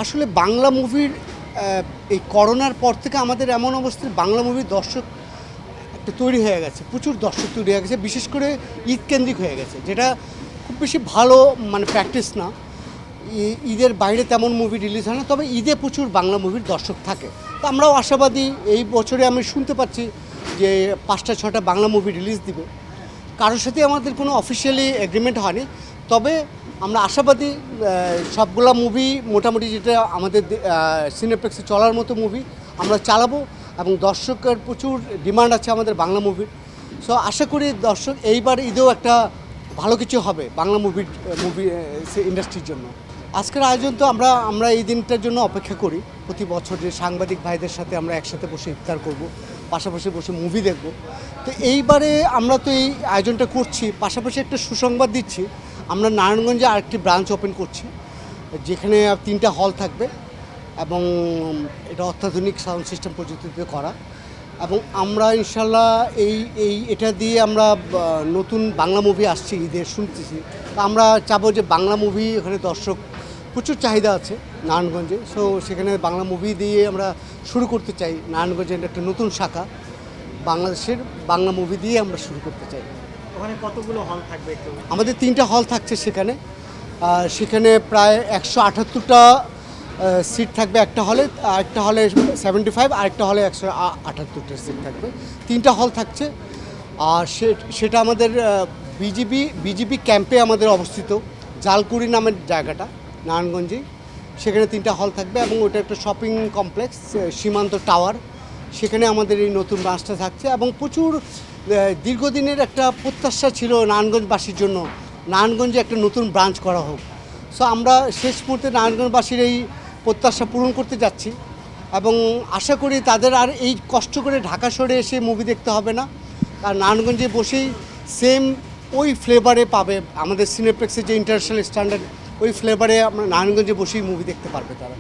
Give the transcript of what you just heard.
আসলে বাংলা মুভির এই করোনার পর থেকে আমাদের এমন অবস্থায় বাংলা মুভির দর্শক একটা তৈরি হয়ে গেছে, প্রচুর দর্শক তৈরি হয়ে গেছে, বিশেষ করে ঈদ কেন্দ্রিক হয়ে গেছে, যেটা খুব বেশি ভালো প্র্যাকটিস না। ঈদের বাইরে তেমন মুভি রিলিজ হয় না, তবে ঈদে প্রচুর বাংলা মুভির দর্শক থাকে। তো আমরাও আশাবাদী, এই বছরে আমি শুনতে পাচ্ছি যে 5টা-6টা বাংলা মুভি রিলিজ দিবে। কারোর সাথে আমাদের কোনো অফিসিয়ালি এগ্রিমেন্ট হয়নি, তবে আমরা আশাবাদী সবগুলা মুভি মোটামুটি যেটা আমাদের সিনেপ্লেক্সে চলার মতো মুভি আমরা চালাবো, এবং দর্শকের প্রচুর ডিমান্ড আছে আমাদের বাংলা মুভির। সো আশা করি দর্শক এইবার ঈদেও একটা ভালো কিছু হবে বাংলা মুভি ইন্ডাস্ট্রির জন্য। আজকের আয়োজন তো আমরা এই দিনটার জন্য অপেক্ষা করি প্রতি বছর, যে সাংবাদিক ভাইদের সাথে আমরা একসাথে বসে ইফতার করব, পাশাপাশি বসে মুভি দেখব। তো এইবারে আমরা তো এই আয়োজনটা করছি, পাশাপাশি একটা সুসংবাদ দিচ্ছি, আমরা নারায়ণগঞ্জে আরেকটি ব্রাঞ্চ ওপেন করছি, যেখানে 3টা হল থাকবে এবং এটা অত্যাধুনিক সাউন্ড সিস্টেম প্রযুক্তিতে করা। এবং আমরা ইনশাল্লাহ এটা দিয়ে আমরা নতুন বাংলা মুভি আসছে ঈদের শুনতেছি, তো আমরা চাবো যে বাংলা মুভি এখানে দর্শক প্রচুর চাহিদা আছে নারায়ণগঞ্জে। সো সেখানে বাংলা মুভি দিয়ে আমরা শুরু করতে চাই, নারায়ণগঞ্জের একটা নতুন শাখা বাংলাদেশের বাংলা মুভি দিয়ে আমরা শুরু করতে চাই। ওখানে কতগুলো হল থাকবে একটু? আমাদের 3টা হল থাকছে সেখানে প্রায় 178টা সিট থাকবে একটা হলে, আরেকটা হলে 75, আরেকটা হলে 178টা সিট থাকবে। 3টা হল থাকছে। আর সেটা আমাদের বিজিবি ক্যাম্পে আমাদের অবস্থিত, জালকুড়ি নামের জায়গাটা নারায়ণগঞ্জে, সেখানে 3টা হল থাকবে। এবং ওটা একটা শপিং কমপ্লেক্স সীমান্ত টাওয়ার, সেখানে আমাদের এই নতুন ব্রাঞ্চটা থাকছে। এবং প্রচুর দীর্ঘদিনের একটা প্রত্যাশা ছিল নারায়ণগঞ্জবাসীর জন্য, নারায়ণগঞ্জে একটা নতুন ব্রাঞ্চ করা হোক। সো আমরা শেষ মুহূর্তে নারায়ণগঞ্জবাসীর এই প্রত্যাশা পূরণ করতে যাচ্ছি, এবং আশা করি তাদের আর এই কষ্ট করে ঢাকা শহরে এসে মুভি দেখতে হবে না, আর নারায়ণগঞ্জে বসেই সেম ওই ফ্লেভারে পাবে আমাদের সিনেপ্লেক্সের যে ইন্টারন্যাশনাল স্ট্যান্ডার্ড, ওই ফ্লেভারে আমরা নারায়ণগঞ্জে বসেই মুভি দেখতে পারবে তারা।